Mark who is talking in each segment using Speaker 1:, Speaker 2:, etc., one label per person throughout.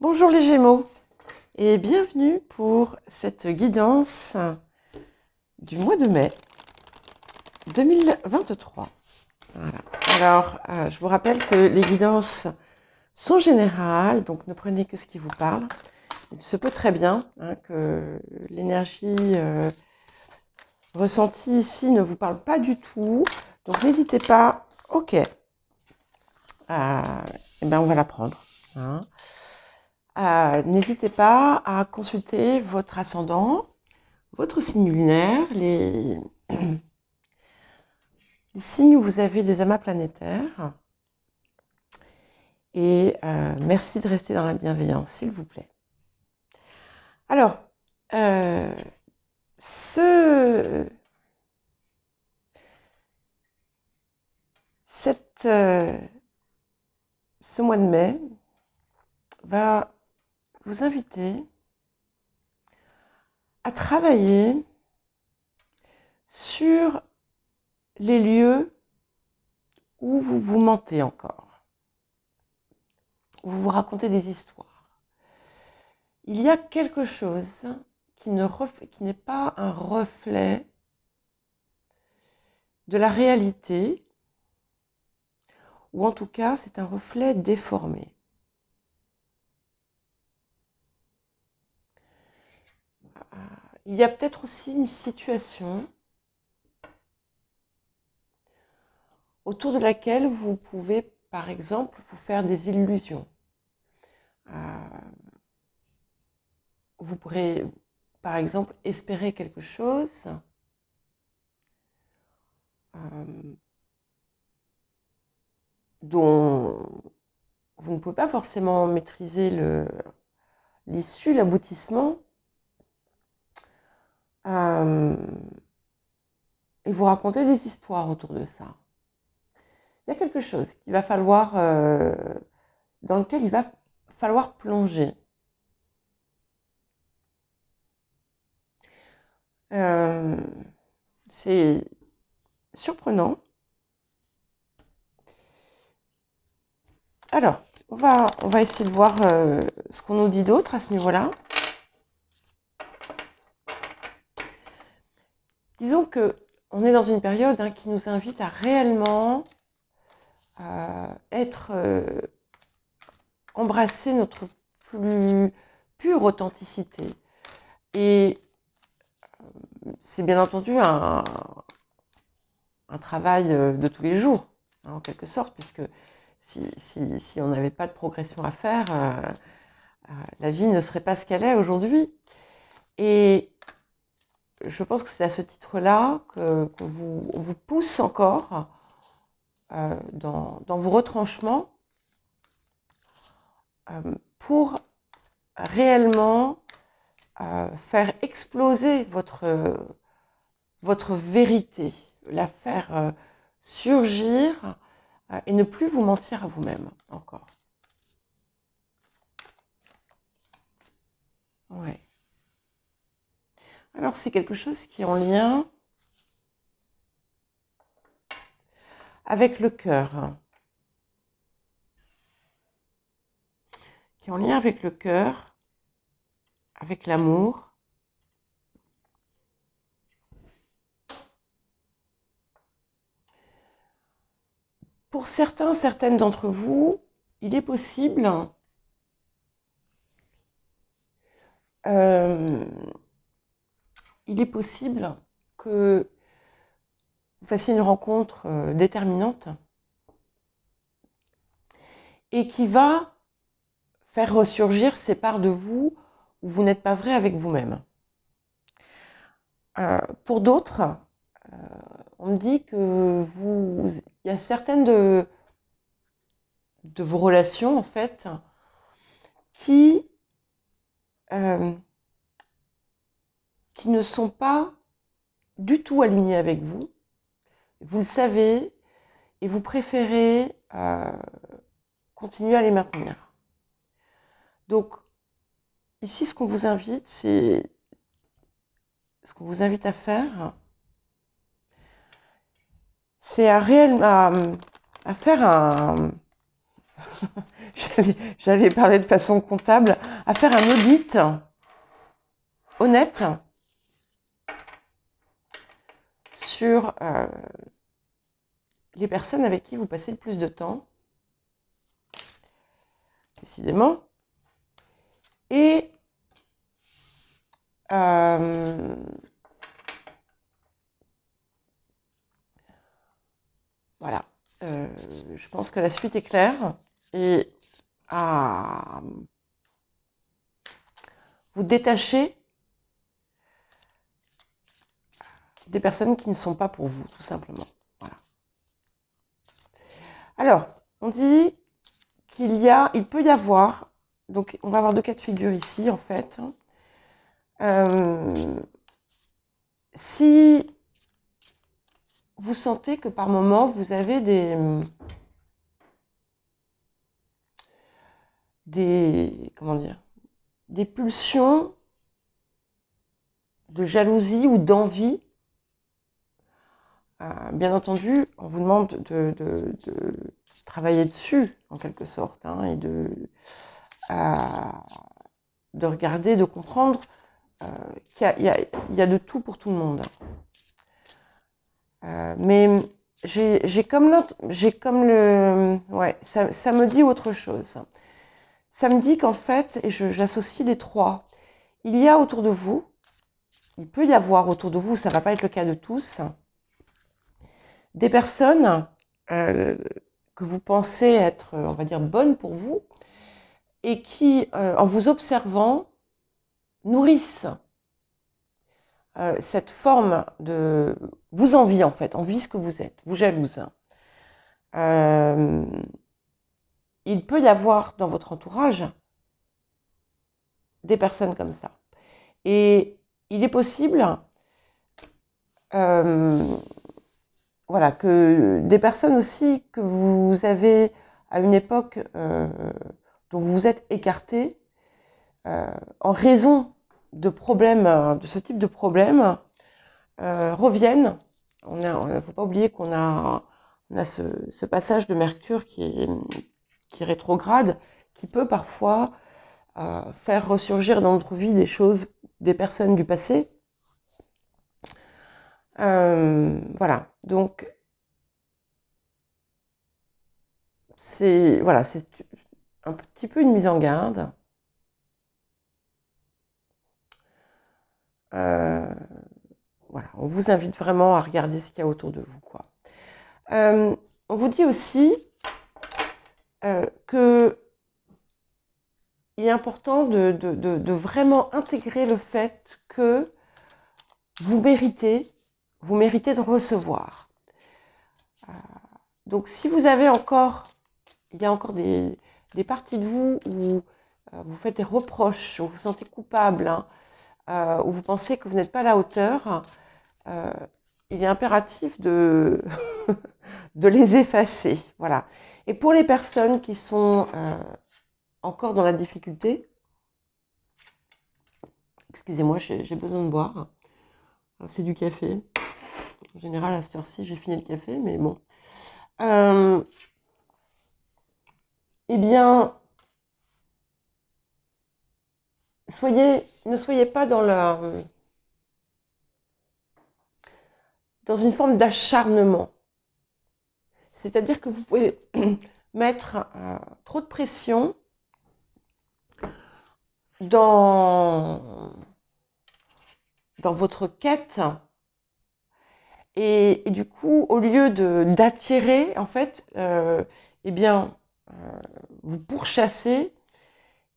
Speaker 1: Bonjour les Gémeaux et bienvenue pour cette guidance du mois de mai 2023. Voilà. Alors, je vous rappelle que les guidances sont générales, donc ne prenez que ce qui vous parle. Il se peut très bien que l'énergie ressentie ici ne vous parle pas du tout, donc n'hésitez pas. Ok, et ben on va la prendre. N'hésitez pas à consulter votre ascendant, votre signe lunaire, les signes où vous avez des amas planétaires. Et merci de rester dans la bienveillance, s'il vous plaît. Alors, ce mois de mai va vous inviter à travailler sur les lieux où vous vous mentez encore, où vous vous racontez des histoires. Il y a quelque chose qui n'est pas un reflet de la réalité, ou en tout cas, c'est un reflet déformé. Il y a peut-être aussi une situation autour de laquelle vous pouvez, par exemple, vous faire des illusions. Vous pourrez, par exemple, espérer quelque chose dont vous ne pouvez pas forcément maîtriser l'issue, l'aboutissement, et vous raconter des histoires autour de ça. Il y a quelque chose qu'il va falloir, dans lequel il va falloir plonger. C'est surprenant. Alors, on va essayer de voir ce qu'on nous dit d'autre à ce niveau-là. Disons qu'on est dans une période qui nous invite à réellement embrasser notre plus pure authenticité. Et c'est bien entendu un travail de tous les jours, en quelque sorte, puisque si on n'avait pas de progression à faire, la vie ne serait pas ce qu'elle est aujourd'hui. Et je pense que c'est à ce titre-là qu'on vous pousse encore dans vos retranchements pour réellement faire exploser votre vérité, la faire surgir et ne plus vous mentir à vous-même encore. Ouais. Alors c'est quelque chose qui est en lien avec le cœur. Qui est en lien avec le cœur, avec l'amour. Pour certaines d'entre vous, il est possible que vous fassiez une rencontre déterminante et qui va faire ressurgir ces parts de vous où vous n'êtes pas vrai avec vous-même. Pour d'autres, on me dit que il y a certaines de vos relations en fait qui ne sont pas du tout alignées avec vous. Vous le savez et vous préférez continuer à les maintenir. Donc ici, ce qu'on vous invite à faire, c'est à faire j'allais parler de façon comptable, à faire un audit honnête sur les personnes avec qui vous passez le plus de temps, décidément, et voilà. Je pense que la suite est claire et à vous détacher des personnes qui ne sont pas pour vous, tout simplement. Voilà. Alors, on dit il peut y avoir, donc on va avoir deux cas de figure ici en fait. Si vous sentez que par moment vous avez comment dire, des pulsions de jalousie ou d'envie, bien entendu, on vous demande de travailler dessus en quelque sorte, hein, et de regarder, de comprendre qu'il y a de tout pour tout le monde. Mais j'ai comme ouais, ça me dit autre chose. Ça me dit qu'en fait, et j'associe les trois, il y a autour de vous, il peut y avoir autour de vous, ça ne va pas être le cas de tous, des personnes que vous pensez être, on va dire, bonnes pour vous, et qui, en vous observant, nourrissent cette forme de... vous envie en fait, envie ce que vous êtes, vous jalouse. Il peut y avoir dans votre entourage des personnes comme ça. Et il est possible voilà, que des personnes aussi que vous avez à une époque dont vous vous êtes écarté en raison de problèmes, de ce type de problèmes, reviennent. Il ne faut pas oublier qu'on a ce passage de Mercure qui est rétrograde, qui peut parfois faire ressurgir dans notre vie des choses, des personnes du passé. Voilà, donc c'est voilà, c'est un petit peu une mise en garde. Voilà, on vous invite vraiment à regarder ce qu'il y a autour de vous, quoi. On vous dit aussi que il est important de vraiment intégrer le fait que vous méritez de recevoir. Donc si vous avez encore, il y a encore des parties de vous où vous faites des reproches, où vous vous sentez coupable, hein, où vous pensez que vous n'êtes pas à la hauteur, il est impératif de, de les effacer. Voilà. Et pour les personnes qui sont encore dans la difficulté, excusez-moi, j'ai besoin de boire. C'est du café. En général, à cette heure-ci, j'ai fini le café, mais bon. Eh bien, ne soyez pas dans une forme d'acharnement. C'est-à-dire que vous pouvez mettre trop de pression dans votre quête. Et du coup, au lieu d'attirer, en fait, eh bien, vous pourchassez.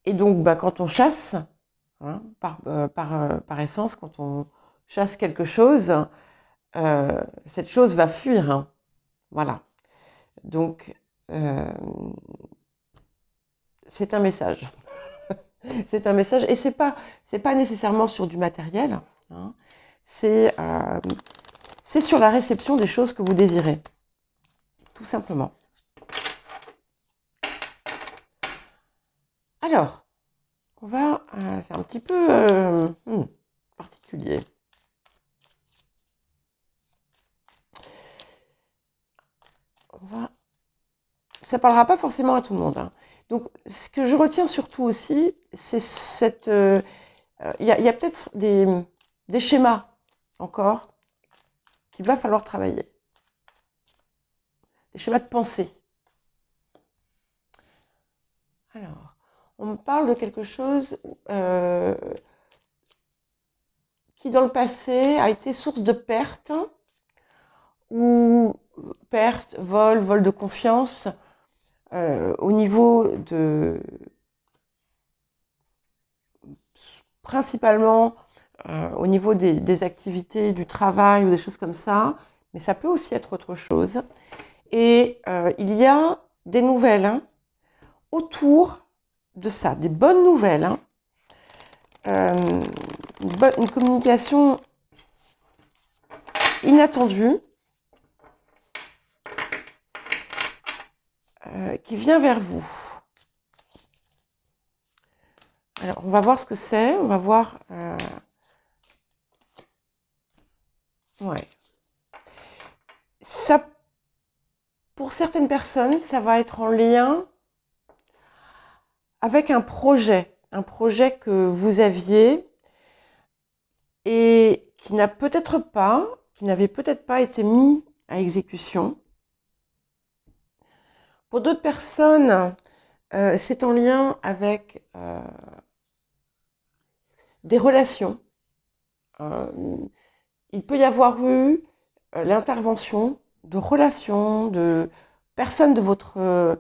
Speaker 1: Et donc, quand on chasse, hein, par essence, quand on chasse quelque chose, cette chose va fuir. Hein. Voilà. Donc, c'est un message. C'est un message. Et c'est pas nécessairement sur du matériel. Hein. C'est sur la réception des choses que vous désirez. Tout simplement. Alors, on va... c'est un petit peu particulier. On va ça ne parlera pas forcément à tout le monde, hein. Donc, ce que je retiens surtout aussi, c'est cette... Il y a peut-être des schémas encore qu'il va falloir travailler. Des schémas de pensée. Alors, on me parle de quelque chose qui, dans le passé, a été source de pertes, ou perte, vol de confiance, au niveau de... principalement au niveau des activités, du travail ou des choses comme ça, mais ça peut aussi être autre chose. Et il y a des nouvelles, hein, autour de ça, des bonnes nouvelles, hein. Une communication inattendue qui vient vers vous. Alors, on va voir ce que c'est, on va voir... ouais. Ça, pour certaines personnes, ça va être en lien avec un projet que vous aviez et qui n'avait peut-être pas été mis à exécution. Pour d'autres personnes, c'est en lien avec des relations. Il peut y avoir eu l'intervention de relations, de personnes de votre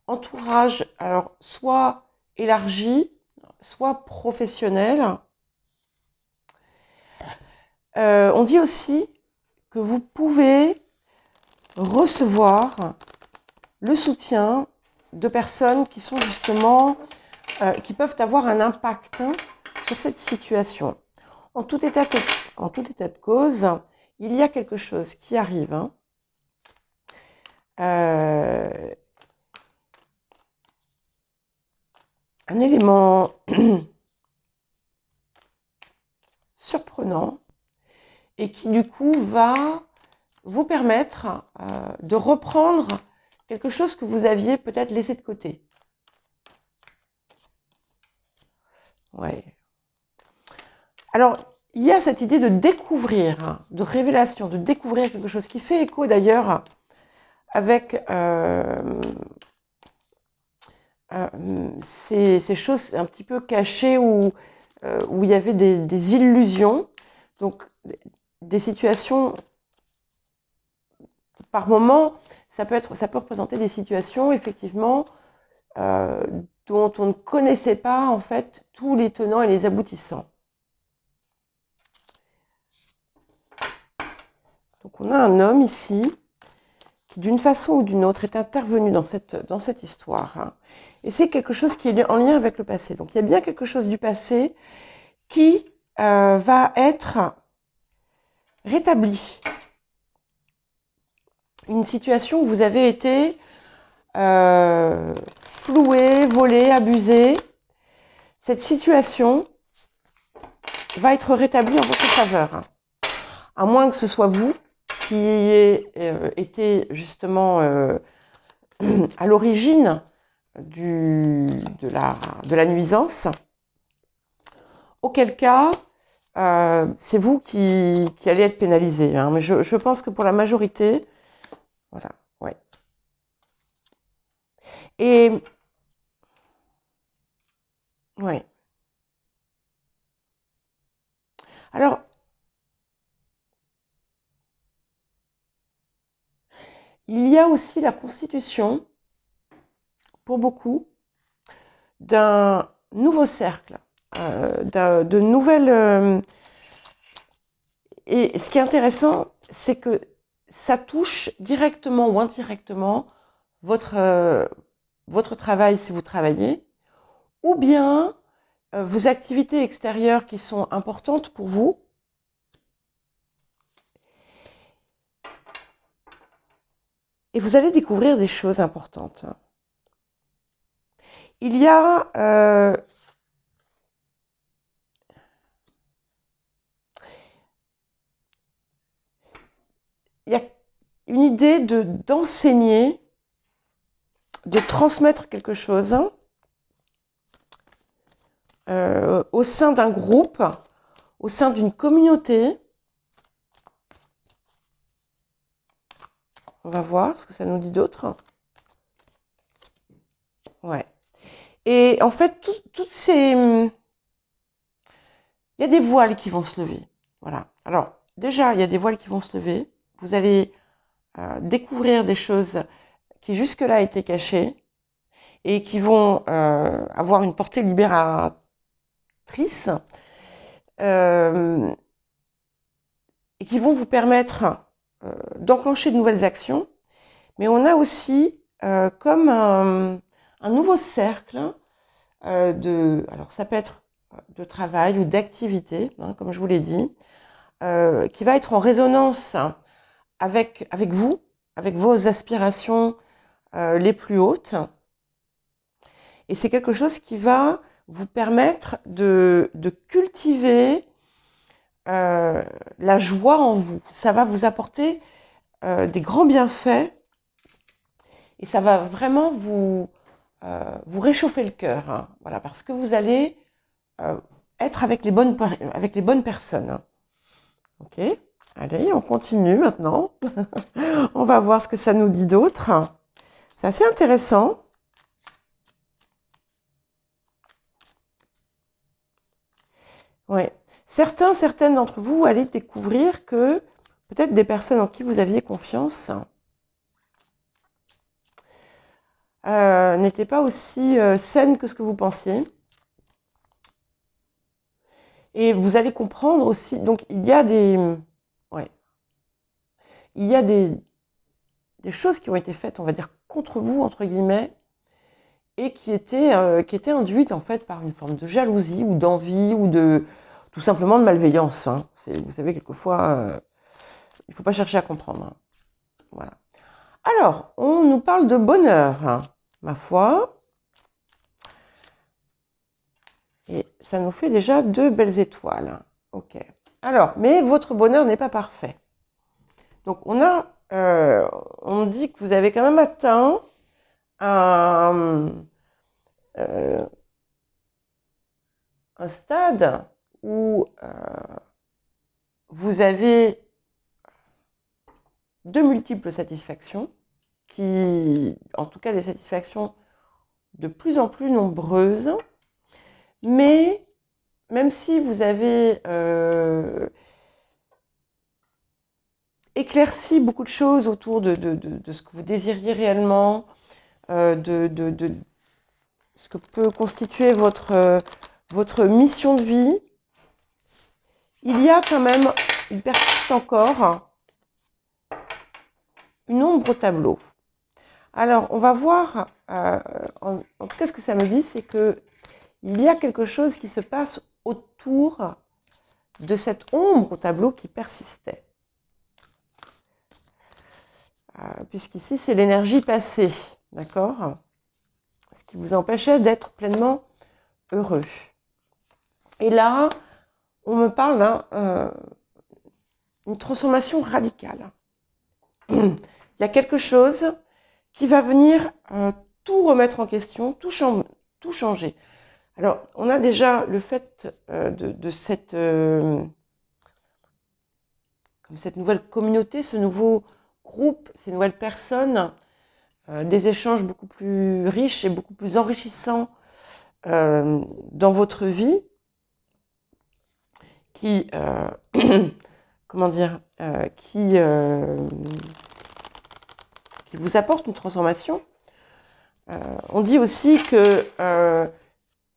Speaker 1: entourage, alors soit élargi, soit professionnel. On dit aussi que vous pouvez recevoir le soutien de personnes qui sont justement, qui peuvent avoir un impact sur cette situation. En tout état de cause, il y a quelque chose qui arrive, hein. Un élément surprenant et qui du coup va vous permettre de reprendre quelque chose que vous aviez peut-être laissé de côté. Ouais. Alors, il y a cette idée de découvrir, hein, de révélation, de découvrir quelque chose qui fait écho d'ailleurs avec ces choses un petit peu cachées où il y avait des illusions, donc des situations, par moment, ça peut représenter des situations effectivement dont on ne connaissait pas en fait tous les tenants et les aboutissants. Donc on a un homme ici qui d'une façon ou d'une autre est intervenu dans cette histoire, hein. Et c'est quelque chose qui est en lien avec le passé. Donc il y a bien quelque chose du passé qui va être rétabli. Une situation où vous avez été floué, volé, abusé. Cette situation va être rétablie en votre faveur, hein. À moins que ce soit vous qui ayez été justement à l'origine de la nuisance, auquel cas c'est vous qui allez être pénalisé, hein. Mais je pense que pour la majorité, voilà, ouais. Et ouais. Alors, il y a aussi la constitution, pour beaucoup, d'un nouveau cercle, de nouvelles... et ce qui est intéressant, c'est que ça touche directement ou indirectement votre travail si vous travaillez, ou bien vos activités extérieures qui sont importantes pour vous. Et vous allez découvrir des choses importantes. Il y a une idée d'enseigner de transmettre quelque chose au sein d'un groupe, au sein d'une communauté. On va voir ce que ça nous dit d'autre. Ouais. Et en fait, toutes ces... Il y a des voiles qui vont se lever. Voilà. Alors, déjà, il y a des voiles qui vont se lever. Vous allez découvrir des choses qui jusque-là étaient cachées et qui vont avoir une portée libératrice et qui vont vous permettre d'enclencher de nouvelles actions. Mais on a aussi comme un nouveau cercle alors ça peut être de travail ou d'activité, hein, comme je vous l'ai dit, qui va être en résonance avec vous, avec vos aspirations les plus hautes. Et c'est quelque chose qui va vous permettre de cultiver la joie en vous. Ça va vous apporter des grands bienfaits et ça va vraiment vous réchauffer le cœur. Hein. Voilà, parce que vous allez être avec les bonnes personnes. Hein. Ok, allez, on continue maintenant. On va voir ce que ça nous dit d'autre. C'est assez intéressant. Ouais. Certaines d'entre vous allez découvrir que peut-être des personnes en qui vous aviez confiance n'étaient pas aussi saines que ce que vous pensiez. Et vous allez comprendre aussi, donc il y a des choses qui ont été faites, on va dire, contre vous, entre guillemets, et qui étaient induites en fait par une forme de jalousie ou d'envie ou de tout simplement de malveillance. Hein. Vous savez, quelquefois, il ne faut pas chercher à comprendre. Hein. Voilà. Alors, on nous parle de bonheur, hein, ma foi. Et ça nous fait déjà 2 belles étoiles. Ok. Alors, mais votre bonheur n'est pas parfait. Donc, on dit que vous avez quand même atteint un stade où vous avez de multiples satisfactions, en tout cas des satisfactions de plus en plus nombreuses, mais même si vous avez éclairci beaucoup de choses autour de ce que vous désiriez réellement, de ce que peut constituer votre mission de vie, il persiste encore une ombre au tableau. Alors, on va voir, en tout cas ce que ça me dit, c'est que il y a quelque chose qui se passe autour de cette ombre au tableau qui persistait. Puisqu'ici, c'est l'énergie passée, d'accord ? Ce qui vous empêchait d'être pleinement heureux. Et là, on me parle d'une transformation radicale. Il y a quelque chose qui va venir tout remettre en question, tout changer. Alors, on a déjà le fait de cette nouvelle communauté, ce nouveau groupe, ces nouvelles personnes, des échanges beaucoup plus riches et beaucoup plus enrichissants dans votre vie, qui, qui vous apportent une transformation. On dit aussi que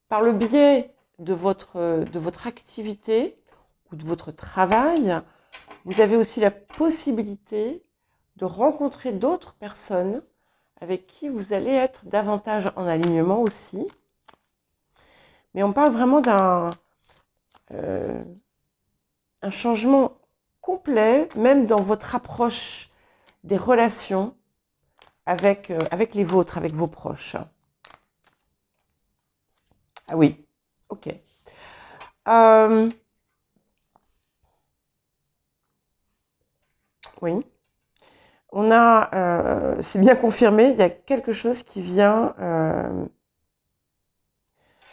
Speaker 1: par le biais de votre activité ou de votre travail, vous avez aussi la possibilité de rencontrer d'autres personnes avec qui vous allez être davantage en alignement aussi. Mais on parle vraiment d'un changement complet, même dans votre approche des relations avec les vôtres, avec vos proches. Ah oui, ok. Oui. on a, c'est bien confirmé, il y a quelque chose qui vient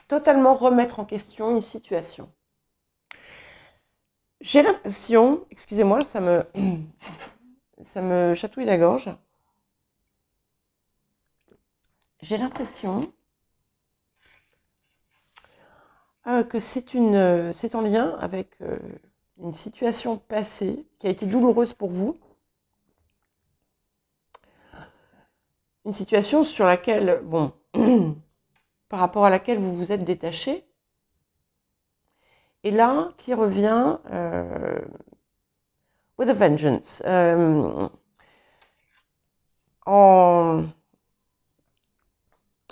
Speaker 1: totalement remettre en question une situation. J'ai l'impression, excusez-moi, ça me chatouille la gorge. J'ai l'impression que c'est en lien avec une situation passée qui a été douloureuse pour vous. Une situation sur laquelle, bon, par rapport à laquelle vous vous êtes détaché. Et là, qui revient with a vengeance.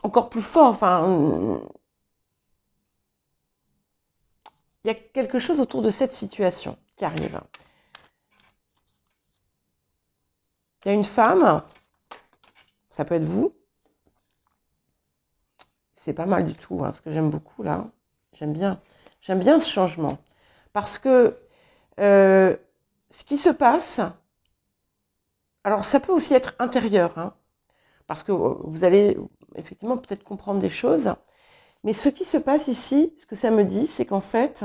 Speaker 1: Encore plus fort, enfin, il y a quelque chose autour de cette situation qui arrive. Il y a une femme, ça peut être vous, c'est pas mal du tout, hein, ce que j'aime beaucoup là, j'aime bien ce changement, parce que ce qui se passe, alors ça peut aussi être intérieur, hein, parce que vous allez effectivement peut-être comprendre des choses, mais ce qui se passe ici, ce que ça me dit, c'est qu'en fait,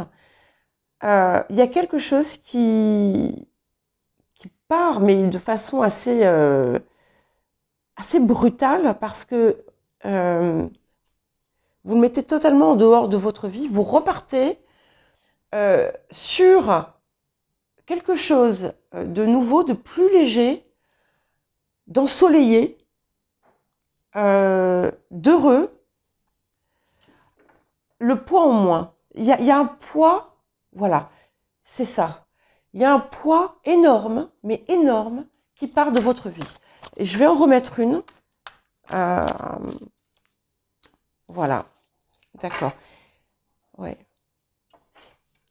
Speaker 1: il y a quelque chose qui part, mais de façon assez brutale, parce que vous le mettez totalement en dehors de votre vie, vous repartez sur quelque chose de nouveau, de plus léger, d'ensoleillé, d'heureux, le poids en moins. Il y a un poids, voilà, c'est ça. Il y a un poids énorme, mais énorme, qui part de votre vie. Et je vais en remettre une. Voilà, d'accord. Ouais.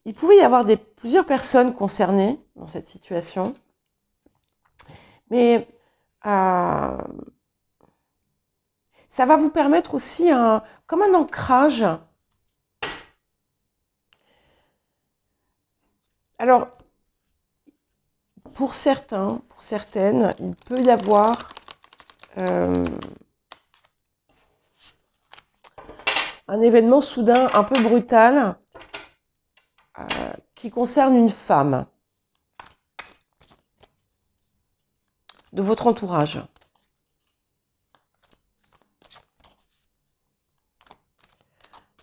Speaker 1: Il pouvait y avoir plusieurs personnes concernées dans cette situation, mais ça va vous permettre aussi comme un ancrage. Alors, pour certains, pour certaines, il peut y avoir un événement soudain un peu brutal qui concerne une femme de votre entourage.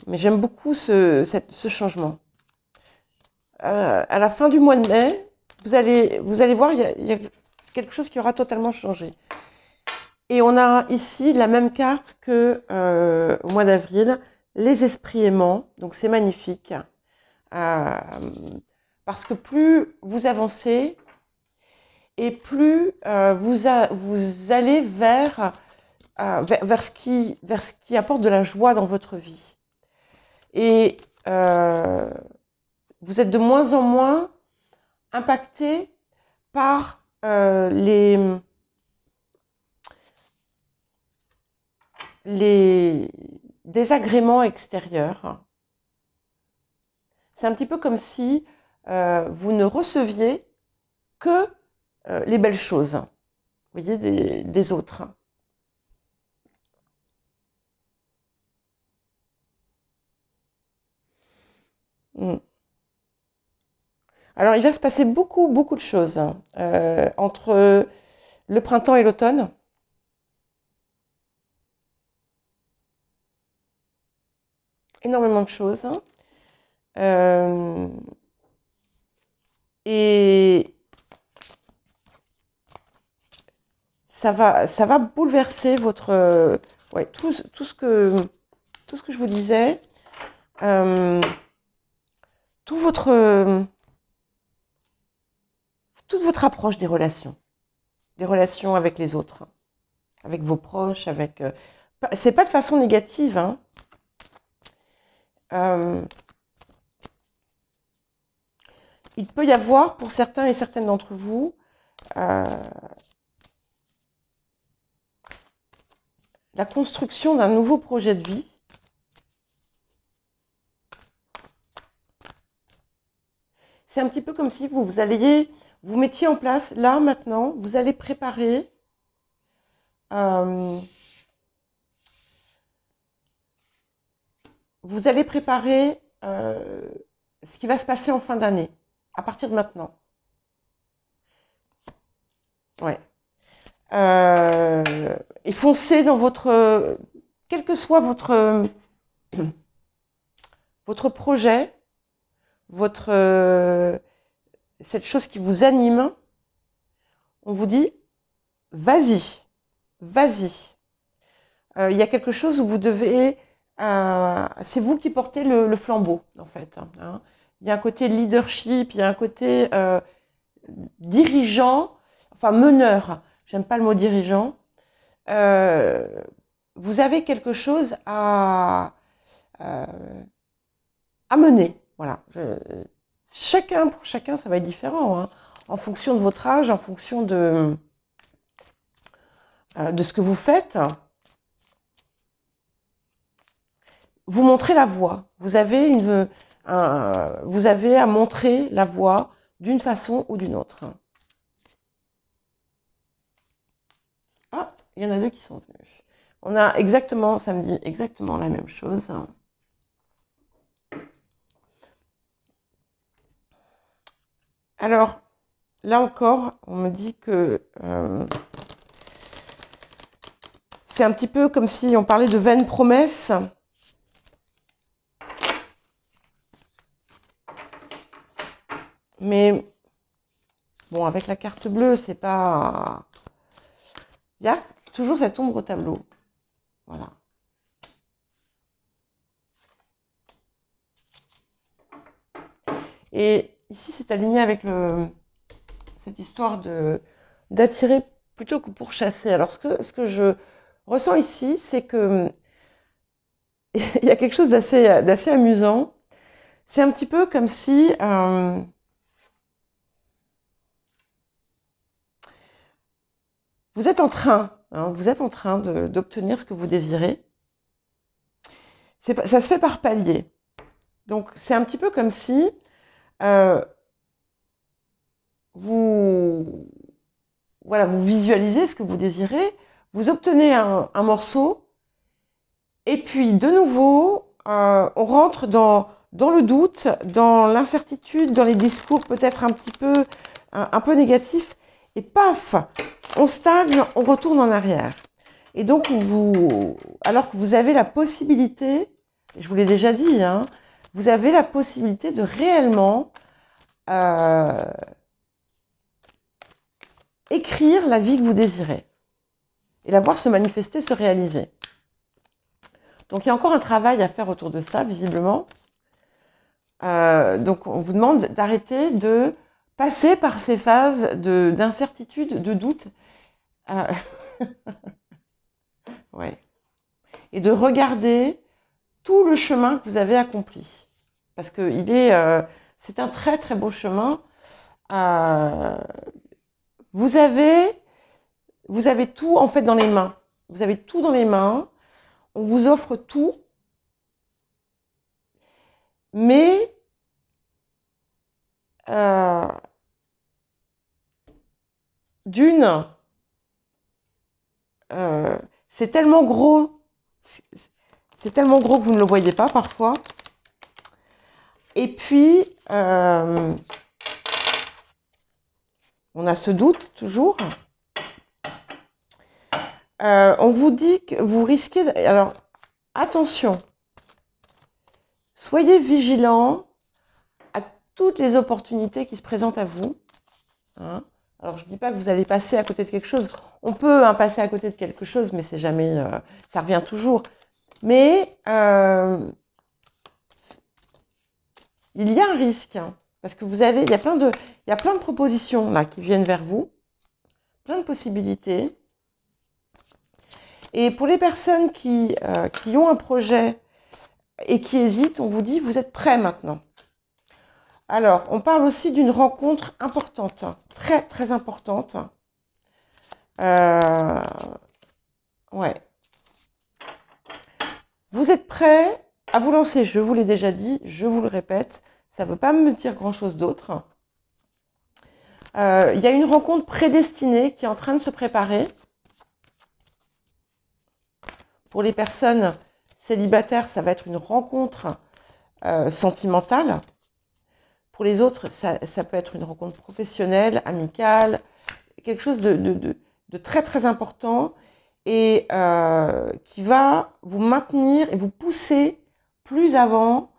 Speaker 1: Mais j'aime beaucoup ce changement. À la fin du mois de mai, vous allez voir, il y a quelque chose qui aura totalement changé. Et on a ici la même carte que au mois d'avril, les esprits aimants. Donc c'est magnifique. Parce que plus vous avancez et plus vous allez vers ce qui apporte de la joie dans votre vie. Et vous êtes de moins en moins impacté par les désagréments extérieurs. C'est un petit peu comme si vous ne receviez que les belles choses, vous voyez, des autres. Alors, il va se passer beaucoup de choses entre le printemps et l'automne. Énormément de choses. Et ça va bouleverser votre tout ce que je vous disais, toute votre approche des relations avec les autres, avec vos proches, avec c'est pas de façon négative, hein. Il peut y avoir pour certains et certaines d'entre vous la construction d'un nouveau projet de vie. C'est un petit peu comme si vous alliez vous mettiez en place, là, maintenant, vous allez préparer ce qui va se passer en fin d'année, à partir de maintenant. Ouais. Et foncez dans votre, quel que soit votre projet, cette chose qui vous anime, on vous dit, vas-y, vas-y. Il y a quelque chose où vous devez, c'est vous qui portez le flambeau, en fait. Hein. Il y a un côté leadership, il y a un côté dirigeant, enfin meneur. J'aime pas le mot dirigeant. Vous avez quelque chose à mener. Voilà. Pour chacun, ça va être différent. Hein, en fonction de votre âge, en fonction de ce que vous faites. Vous montrez la voie. Vous avez à montrer la voie d'une façon ou d'une autre. Ah, il y en a 2 qui sont venus. On a exactement, ça me dit exactement la même chose. Alors, là encore, on me dit que c'est un petit peu comme si on parlait de vaines promesses. Mais bon, avec la carte bleue, c'est pas... Il y a toujours cette ombre au tableau. Voilà. Et ici, c'est aligné avec cette histoire d'attirer plutôt que pour chasser. Alors, ce que je ressens ici, c'est que il y a quelque chose d'assez amusant. C'est un petit peu comme si vous êtes en train d'obtenir ce que vous désirez. Ça se fait par palier. Donc, c'est un petit peu comme si vous visualisez ce que vous désirez, vous obtenez un morceau, et puis de nouveau, on rentre dans le doute, dans l'incertitude, dans les discours peut-être un peu négatifs, et paf, on stagne, on retourne en arrière. Et donc, alors que vous avez la possibilité, je vous l'ai déjà dit, hein, vous avez la possibilité de réellement écrire la vie que vous désirez et la voir se manifester, se réaliser. Donc, il y a encore un travail à faire autour de ça, visiblement. Donc, on vous demande d'arrêter de passer par ces phases d'incertitude, de doute. Ouais. Et de regarder tout le chemin que vous avez accompli. Parce que c'est un très très beau chemin. Vous avez tout en fait dans les mains. Vous avez tout dans les mains. On vous offre tout. Mais c'est tellement gros. C'est tellement gros que vous ne le voyez pas parfois. Et puis, on a ce doute toujours. On vous dit que vous risquez... Alors, attention. Soyez vigilants à toutes les opportunités qui se présentent à vous. Hein. Alors, je ne dis pas que vous allez passer à côté de quelque chose. On peut passer à côté de quelque chose, mais c'est jamais... ça revient toujours. Mais il y a un risque. Hein, parce que il y a plein de propositions là qui viennent vers vous. Plein de possibilités. Et pour les personnes qui ont un projet et qui hésitent, on vous dit, vous êtes prêts maintenant. Alors, on parle aussi d'une rencontre importante, très très importante. Ouais. Vous êtes prêts à vous lancer, je vous l'ai déjà dit, je vous le répète, ça ne veut pas me dire grand-chose d'autre. Il y a une rencontre prédestinée qui est en train de se préparer. Pour les personnes célibataires, ça va être une rencontre sentimentale. Pour les autres, ça peut être une rencontre professionnelle, amicale, quelque chose de très très important et qui va vous maintenir et vous pousser plus avant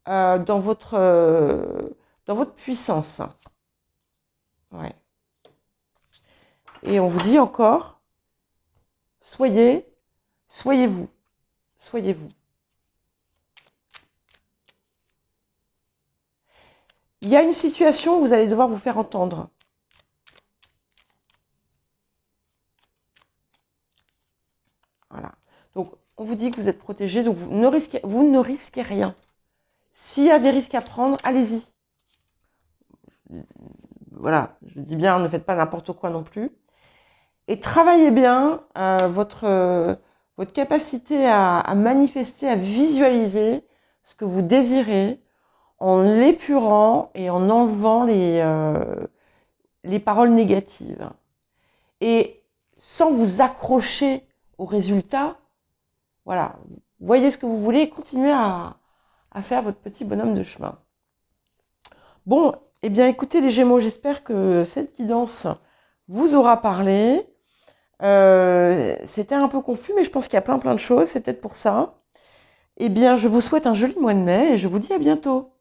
Speaker 1: dans votre puissance. Ouais. Et on vous dit encore, soyez vous. Soyez vous. Il y a une situation où vous allez devoir vous faire entendre. Voilà. Donc, on vous dit que vous êtes protégé, donc vous ne risquez rien. S'il y a des risques à prendre, allez-y. Voilà, je dis bien, ne faites pas n'importe quoi non plus. Et travaillez bien votre capacité à manifester, à visualiser ce que vous désirez en l'épurant et en enlevant les paroles négatives. Et sans vous accrocher aux résultats, voilà, voyez ce que vous voulez et continuez à faire votre petit bonhomme de chemin. Bon, eh bien écoutez les Gémeaux, j'espère que cette guidance vous aura parlé. C'était un peu confus, mais je pense qu'il y a plein de choses, c'est peut-être pour ça. Eh bien, je vous souhaite un joli mois de mai et je vous dis à bientôt.